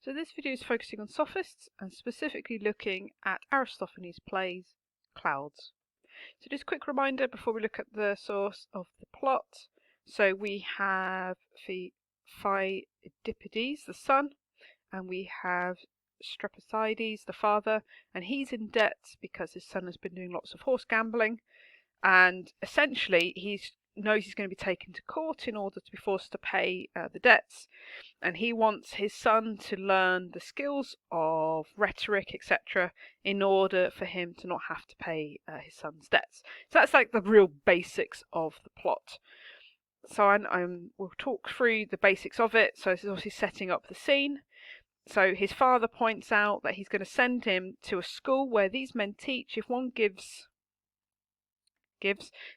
So this video is focusing on Sophists and specifically looking at Aristophanes' plays Clouds. So just a quick reminder before we look at the source of the plot. So we have Pheidippides, the son, and we have Strepsiades, the father, and he's in debt because his son has been doing lots of horse gambling, and essentially he knows he's going to be taken to court in order to be forced to pay the debts. And he wants his son to learn the skills of rhetoric, etc., in order for him to not have to pay his son's debts. So that's like the real basics of the plot. So we'll talk through the basics of it. So this is obviously setting up the scene. So his father points out that he's going to send him to a school where these men teach if one gives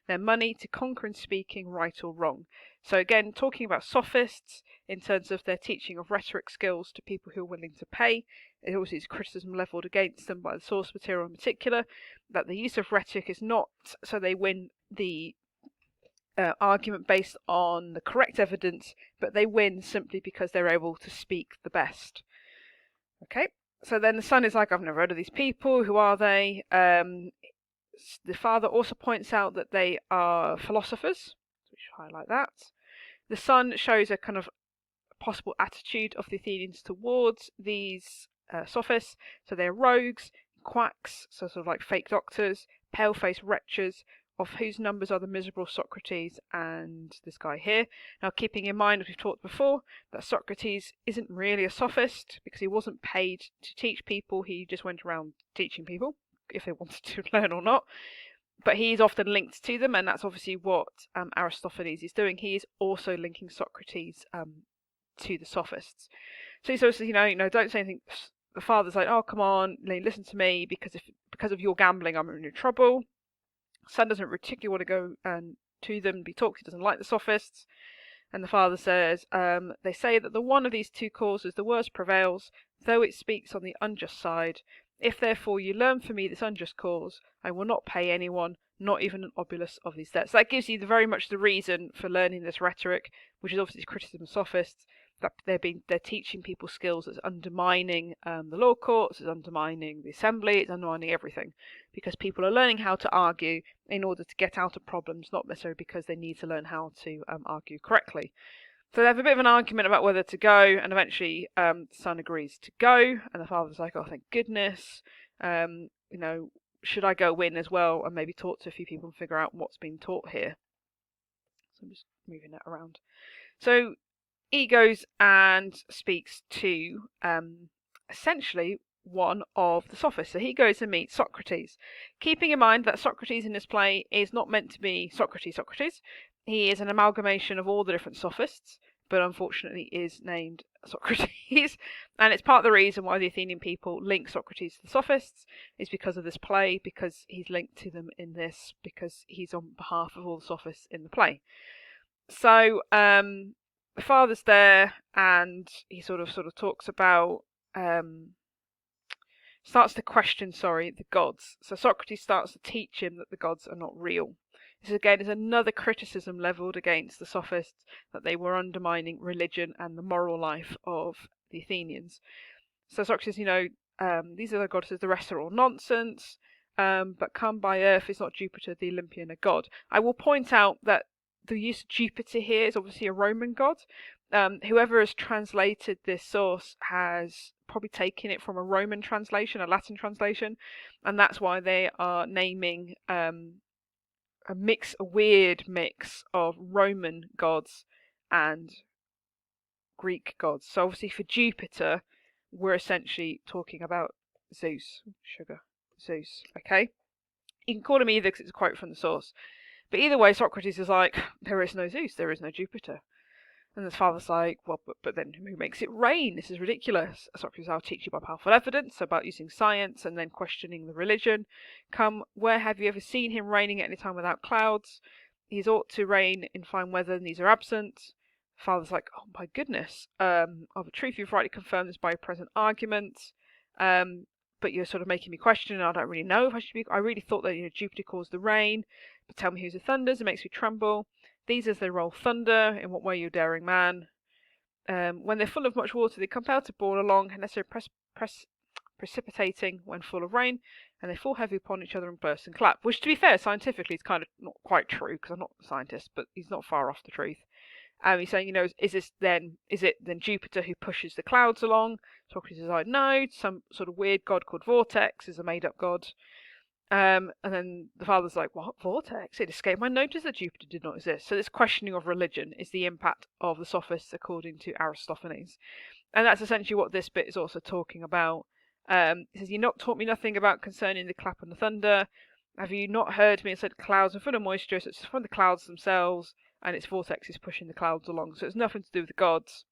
their money to conquer in speaking, right or wrong. So again, talking about Sophists in terms of their teaching of rhetoric skills to people who are willing to pay. It also is criticism levelled against them by the source material in particular, that the use of rhetoric is not so they win the argument based on the correct evidence, but they win simply because they're able to speak the best. Okay, so then the son is like, I've never heard of these people, who are they? The father also points out that they are philosophers, so we should highlight that. The son shows a kind of possible attitude of the Athenians towards these sophists. So they're rogues, quacks, so sort of like fake doctors, pale-faced wretches, of whose numbers are the miserable Socrates and this guy here. Now, keeping in mind, as we've talked before, that Socrates isn't really a sophist because he wasn't paid to teach people. He just went around teaching people if they wanted to learn or not, but he's often linked to them, and that's obviously what Aristophanes is doing. He is also linking Socrates to the Sophists. So he says, don't say anything. The father's like, oh, come on, listen to me, because of your gambling, I'm in trouble. Son doesn't particularly want to go to them, be talked. He doesn't like the Sophists. And the father says, they say that the one of these two causes, the worst prevails, though it speaks on the unjust side. If therefore you learn for me this unjust cause, I will not pay anyone, not even an obolus of these debts. So that gives you very much the reason for learning this rhetoric, which is obviously criticism of Sophists, that they're teaching people skills that's undermining the law courts, it's undermining the assembly, it's undermining everything, because people are learning how to argue in order to get out of problems, not necessarily because they need to learn how to argue correctly. So they have a bit of an argument about whether to go, and eventually the son agrees to go, and the father's like, oh, thank goodness, should I go in as well and maybe talk to a few people and figure out what's being taught here? So I'm just moving that around. So he goes and speaks to essentially one of the Sophists. So he goes and meets Socrates, keeping in mind that Socrates in this play is not meant to be Socrates. He is an amalgamation of all the different Sophists, but unfortunately is named Socrates. And it's part of the reason why the Athenian people link Socrates to the Sophists, is because of this play, because he's linked to them in this, because he's on behalf of all the Sophists in the play. So the father's there, and he sort of talks about starts to question, the gods. So Socrates starts to teach him that the gods are not real. This again is another criticism levelled against the Sophists, that they were undermining religion and the moral life of the Athenians. So Socrates, these are the goddesses, the rest are all nonsense, but come by earth is not Jupiter the Olympian a god. I will point out that the use of Jupiter here is obviously a Roman god. Whoever has translated this source has probably taken it from a Roman translation, a Latin translation, and that's why they are naming a weird mix of Roman gods and Greek gods. So obviously for Jupiter, we're essentially talking about Zeus. Zeus, okay? You can call him either because it's a quote from the source. But either way, Socrates is like, there is no Zeus, there is no Jupiter. And his father's like, well, but then who makes it rain? This is ridiculous. Socrates, I'll teach you by powerful evidence, about using science and then questioning the religion. Come, where have you ever seen him raining at any time without clouds? He's ought to rain in fine weather, and these are absent. Father's like, oh my goodness. Of a truth, you've rightly confirmed this by your present argument. But you're sort of making me question, and I don't really know if I should be. I really thought that Jupiter caused the rain, but tell me who's the thunders. It makes me tremble. These as they roll thunder. In what way, you daring man? When they're full of much water, they compelled to boil along, and necessarily precipitating when full of rain, and they fall heavy upon each other and burst and clap. Which, to be fair, scientifically is kind of not quite true, because I'm not a scientist, but he's not far off the truth. He's saying, is it then Jupiter who pushes the clouds along? Socrates is like, no, some sort of weird god called Vortex is a made-up god. And then the father's like, what, Vortex? It escaped my notice that Jupiter did not exist. So this questioning of religion is the impact of the Sophists according to Aristophanes. And that's essentially what this bit is also talking about. It says, you not taught me nothing about concerning the clap and the thunder. Have you not heard me and said clouds are full of moisture, so it's from the clouds themselves, and its vortex is pushing the clouds along. So it's nothing to do with the gods.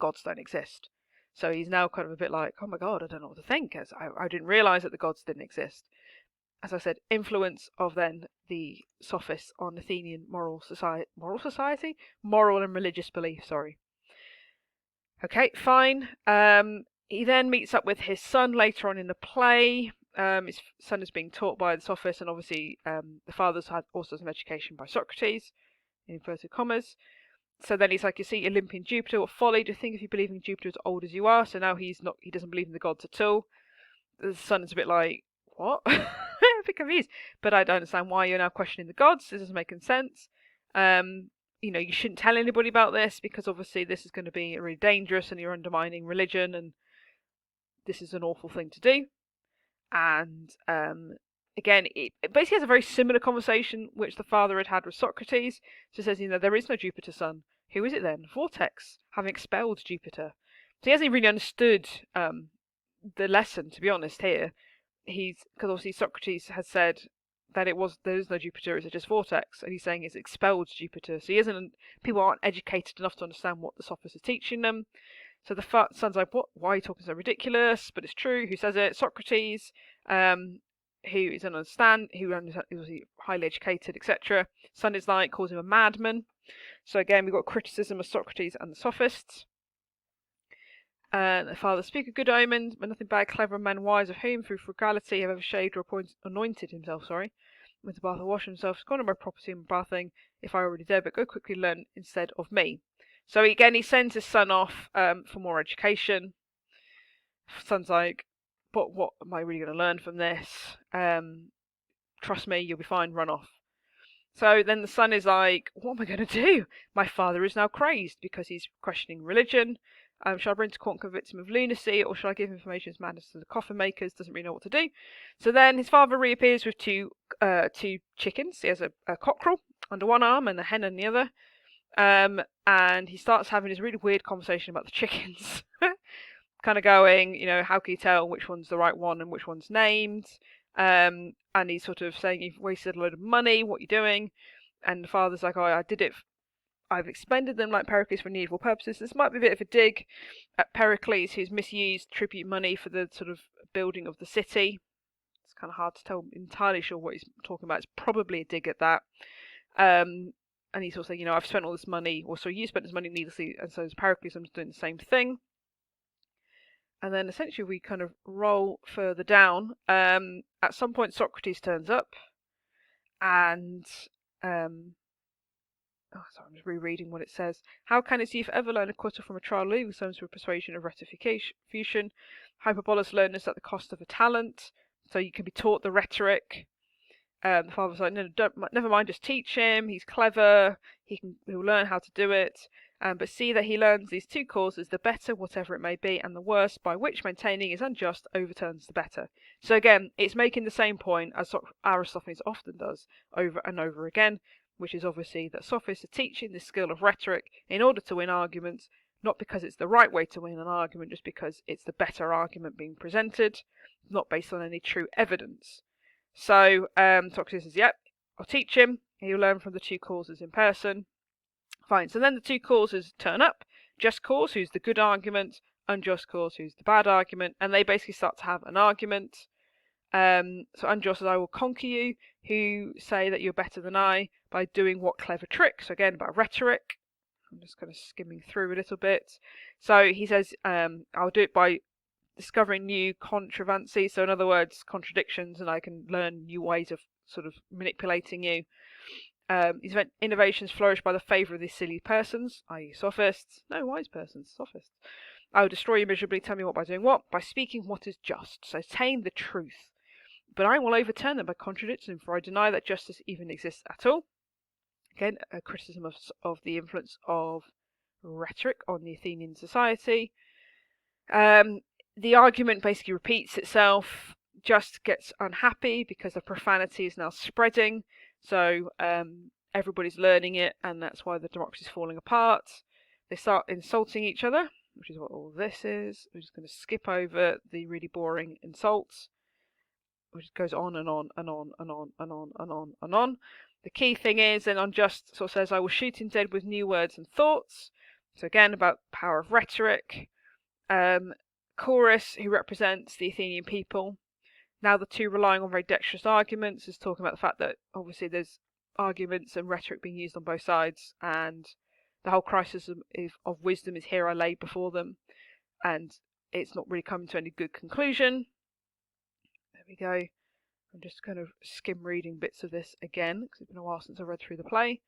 Gods don't exist. So he's now kind of a bit like, oh my god, I don't know what to think, as I didn't realise that the gods didn't exist. As I said, influence of then the Sophists on Athenian moral and religious belief, sorry. Okay, fine. He then meets up with his son later on in the play. His son is being taught by the Sophists, and obviously the father's had also some education by Socrates, in inverted commas. So then he's like, you see, Olympian Jupiter, what folly do you think if you believe in Jupiter as old as you are? So now he doesn't believe in the gods at all. The son is a bit like, what? I'm a bit confused. But I don't understand why you're now questioning the gods. This doesn't make any sense. You shouldn't tell anybody about this, because obviously this is going to be really dangerous and you're undermining religion, and this is an awful thing to do. And again, it basically has a very similar conversation which the father had with Socrates. So it says, there is no Jupiter son. Who is it then? Vortex, having expelled Jupiter. So he hasn't really understood the lesson, to be honest, here. Because obviously Socrates has said that there is no Jupiter, it's just Vortex, and he's saying it's expelled Jupiter. So people aren't educated enough to understand what the Sophists are teaching them. So the son's like, what? Why are you talking so ridiculous? But it's true. Who says it? Socrates, who is highly educated, etc. Son is like, calls him a madman. So again, we've got criticism of Socrates and the Sophists. The father, speak of good omens, but nothing bad, clever men wise, of whom through frugality have ever shaved or anointed himself, with the bath or wash himself. It's gone on my property and bathing, if I already did, but go quickly learn instead of me. So again, he sends his son off for more education. Son's like, but what am I really going to learn from this? Trust me, you'll be fine, run off. So then the son is like, what am I going to do? My father is now crazed because he's questioning religion. Shall I bring to court and convict him of lunacy, or shall I give information as madness to the coffin makers? Doesn't really know what to do. So then his father reappears with two chickens. He has a cockerel under one arm and a hen on the other. And he starts having this really weird conversation about the chickens. Kind of going, how can you tell which one's the right one and which one's named? And he's sort of saying, you've wasted a load of money, what are you doing? And the father's like, oh, I did it. I've expended them like Pericles for needful purposes. This might be a bit of a dig at Pericles, who's misused tribute money for the sort of building of the city. It's kind of hard to tell entirely sure what he's talking about. It's probably a dig at that. And he's also, I've spent all this money, or so you spent this money needlessly, and so is Pericles, I'm just doing the same thing. And then essentially we kind of roll further down. At some point Socrates turns up, and I'm just rereading what it says. How can his youth ever learn a quibble from a trial leaving sums for persuasion of retification? Hyperbolus learners at the cost of a talent. So you can be taught the rhetoric. The father's like, no, never mind, just teach him. He's clever. He'll learn how to do it. But see that he learns these two causes, the better, whatever it may be, and the worse, by which maintaining is unjust, overturns the better. So again, it's making the same point as Aristophanes often does over and over again, which is obviously that Sophists are teaching the skill of rhetoric in order to win arguments, not because it's the right way to win an argument, just because it's the better argument being presented, not based on any true evidence. So Socrates says, yep, I'll teach him. He'll learn from the two causes in person. Fine. So then the two causes turn up. Just cause, who's the good argument, unjust cause, who's the bad argument, and they basically start to have an argument. So unjust says, I will conquer you, who say that you're better than I by doing what clever tricks. So again, about rhetoric. I'm just kind of skimming through a little bit. So he says, I'll do it by discovering new controversy. So in other words, contradictions, and I can learn new ways of sort of manipulating you. These innovations flourish by the favour of these silly persons, i.e. sophists. No, wise persons, sophists. I will destroy you miserably, tell me what by doing what? By speaking what is just, so attain the truth. But I will overturn them by contradicting them, for I deny that justice even exists at all. Again, a criticism of the influence of rhetoric on the Athenian society. The argument basically repeats itself, just gets unhappy because the profanity is now spreading, so everybody's learning it, and that's why the democracy is falling apart. They start insulting each other, which is what all this is. We're just going to skip over the really boring insults, which goes on and on and on and on and on and on and on. The key thing is, then Unjust sort of says, I will shoot him dead with new words and thoughts. So again, about power of rhetoric. Chorus, who represents the Athenian people, now the two relying on very dexterous arguments, is talking about the fact that obviously there's arguments and rhetoric being used on both sides, and the whole crisis of wisdom is here I laid before them, and it's not really coming to any good conclusion. There we go. I'm just kind of skim reading bits of this again, because it's been a while since I read through the play.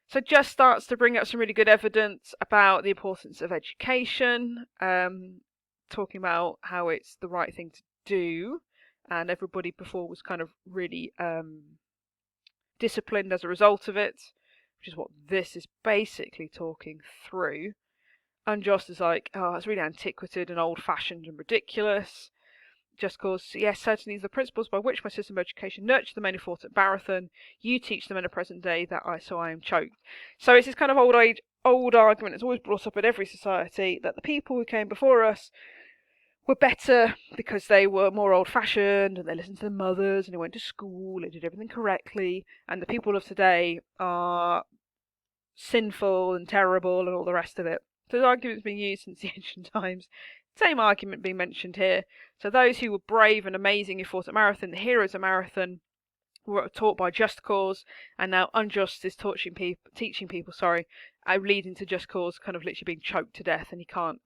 So just starts to bring up some really good evidence about the importance of education, talking about how it's the right thing to do, and everybody before was kind of really disciplined as a result of it, which is what this is basically talking through. Unjust is like, oh, it's really antiquated and old-fashioned and ridiculous. Just cause, yes, certainly the principles by which my system of education nurtured the men who fought at Marathon, you teach them in the present day that I am choked. So it's this kind of old argument that's always brought up in every society, that the people who came before us were better because they were more old-fashioned and they listened to their mothers and they went to school, they did everything correctly, and the people of today are sinful and terrible and all the rest of it. So the argument's been used since the ancient times. Same argument being mentioned here. So those who were brave and amazing who fought at Marathon, the heroes of Marathon, were taught by Just Cause, and now Unjust is teaching people, leading to Just Cause kind of literally being choked to death, and you can't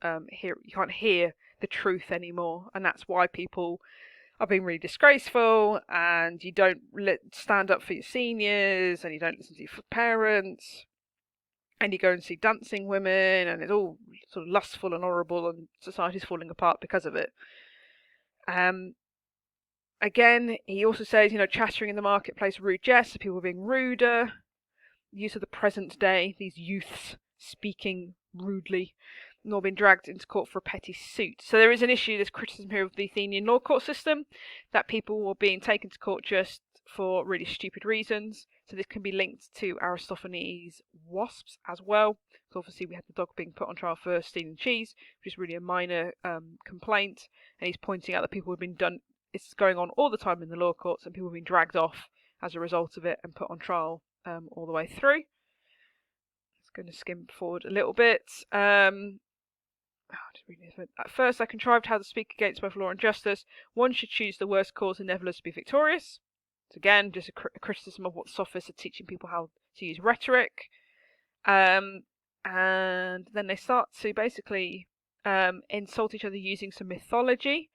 hear the truth anymore, and that's why people are being really disgraceful, and you don't stand up for your seniors, and you don't listen to your parents, and you go and see dancing women, and it's all sort of lustful and horrible, and society's falling apart because of it. Again, he also says, chattering in the marketplace, rude jests, people being ruder, use of the present day, these youths speaking rudely, nor being dragged into court for a petty suit. So there is an issue, there's criticism here of the Athenian law court system, that people were being taken to court just for really stupid reasons. So this can be linked to Aristophanes' wasps as well. So obviously we had the dog being put on trial for stealing cheese, which is really a minor complaint, and he's pointing out that people have been done. It's going on all the time in the law courts, and people have been dragged off as a result of it and put on trial all the way through. Just going to skim forward a little bit. At first, I contrived how to speak against both law and justice. One should choose the worst cause and nevertheless be victorious. So again, just a criticism of what sophists are teaching people how to use rhetoric. And then they start to basically insult each other using some mythology,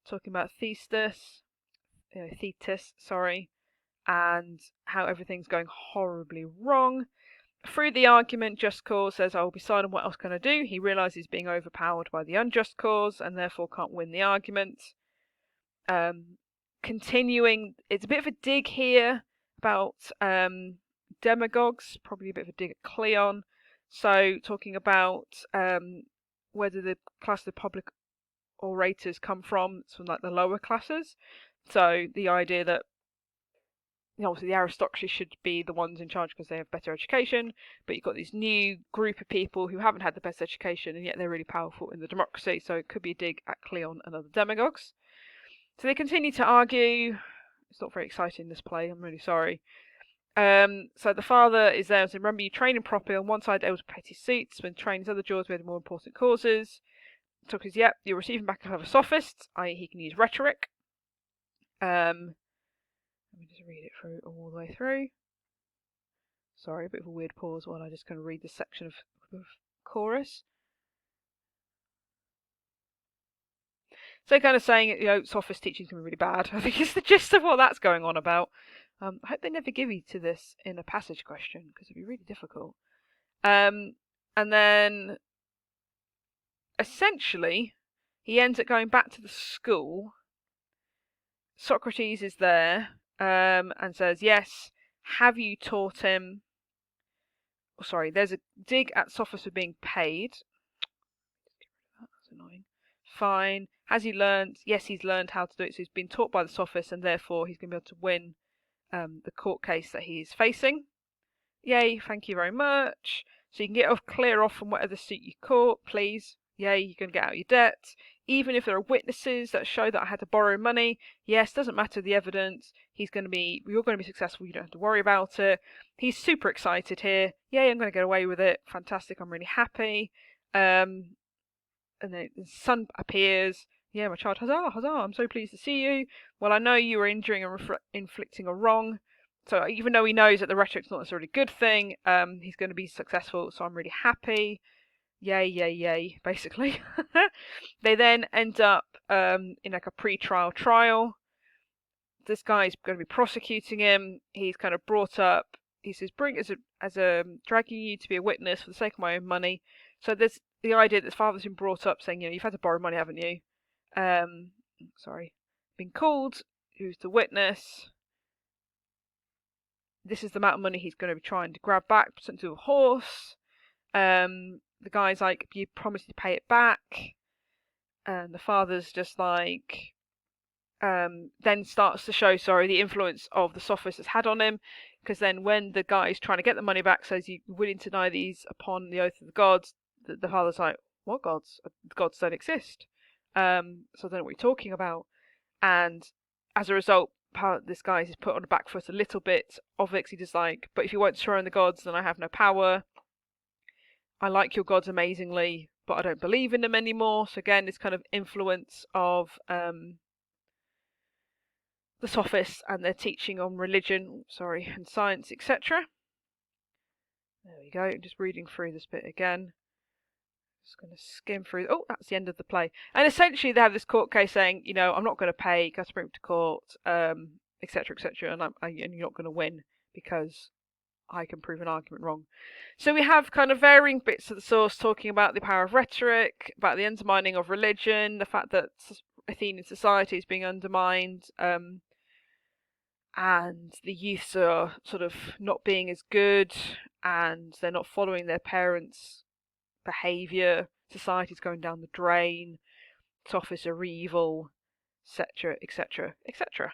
talking about Thetis, and how everything's going horribly wrong. Through the argument, Just Cause says, I will be silent, what else can I do? He realises he's being overpowered by the Unjust Cause and therefore can't win the argument. Continuing, it's a bit of a dig here about demagogues, probably a bit of a dig at Cleon. So talking about whether the class of public orators come from like the lower classes. So the idea that obviously the aristocracy should be the ones in charge because they have better education, but you've got this new group of people who haven't had the best education and yet they're really powerful in the democracy, so it could be a dig at Cleon and other demagogues. So they continue to argue. It's not very exciting, this play, I'm really sorry. So the father is there and says, remember, you train him properly. On one side there was petty suits, when training his other jaws with more important causes. So because, yep, you're receiving back of a sophist, i.e. he can use rhetoric. Let me just read it through all the way through. Sorry, a bit of a weird pause while I just kind of read this section of chorus. So kind of saying, sophist teaching can be really bad. I think it's the gist of what that's going on about. I hope they never give you to this in a passage question because it'd be really difficult. And then essentially he ends up going back to the school. Socrates is there and says, yes, have you taught him? Oh, sorry, there's a dig at Sophists for being paid. That's annoying. Fine. Has he learned? Yes, he's learned how to do it. So he's been taught by the Sophists, and therefore he's going to be able to win the court case that he's facing. Yay, thank you very much. So you can get clear off from whatever suit you caught, please. Yay, you can get out of your debt. Even if there are witnesses that show that I had to borrow money, yes, doesn't matter the evidence. You're going to be successful. You don't have to worry about it. He's super excited here. Yay, I'm going to get away with it. Fantastic. I'm really happy. And then the sun appears. Yeah, my child, huzzah, huzzah, I'm so pleased to see you. Well, I know you were injuring and inflicting a wrong. So even though he knows that the rhetoric's not necessarily a good thing, he's going to be successful. So I'm really happy. Yay, yay, yay, basically. They then end up in like a pre-trial trial. This guy's going to be prosecuting him. He's kind of brought up. He says, "Bring as a dragging you to be a witness for the sake of my own money." So there's the idea that his father's been brought up saying, you've had to borrow money, haven't you? Been called. Who's the witness? This is the amount of money he's going to be trying to grab back, put to a horse. The guy's like, you promised to pay it back. And the father's just like, then starts to show, the influence of the Sophists has had on him. Because then when the guy's trying to get the money back, says, you're willing to deny these upon the oath of the gods, the father's like, what gods? The gods don't exist. So I don't know what you're talking about. And as a result, this guy is put on the back foot a little bit of it. He's just like, but if you won't swear on the gods, then I have no power. I like your gods amazingly, but I don't believe in them anymore. So again, this kind of influence of the Sophists and their teaching on religion, and science, etc. There we go. I'm just reading through this bit again. Just going to skim through. Oh, that's the end of the play. And essentially, they have this court case saying, I'm not going to pay, go to Supreme Court, etc., etc., and you're not going to win because I can prove an argument wrong. So we have kind of varying bits of the source talking about the power of rhetoric, about the undermining of religion, the fact that Athenian society is being undermined, and the youths are sort of not being as good, and they're not following their parents' behaviour, society's going down the drain, Sophists are evil, etc., etc., etc.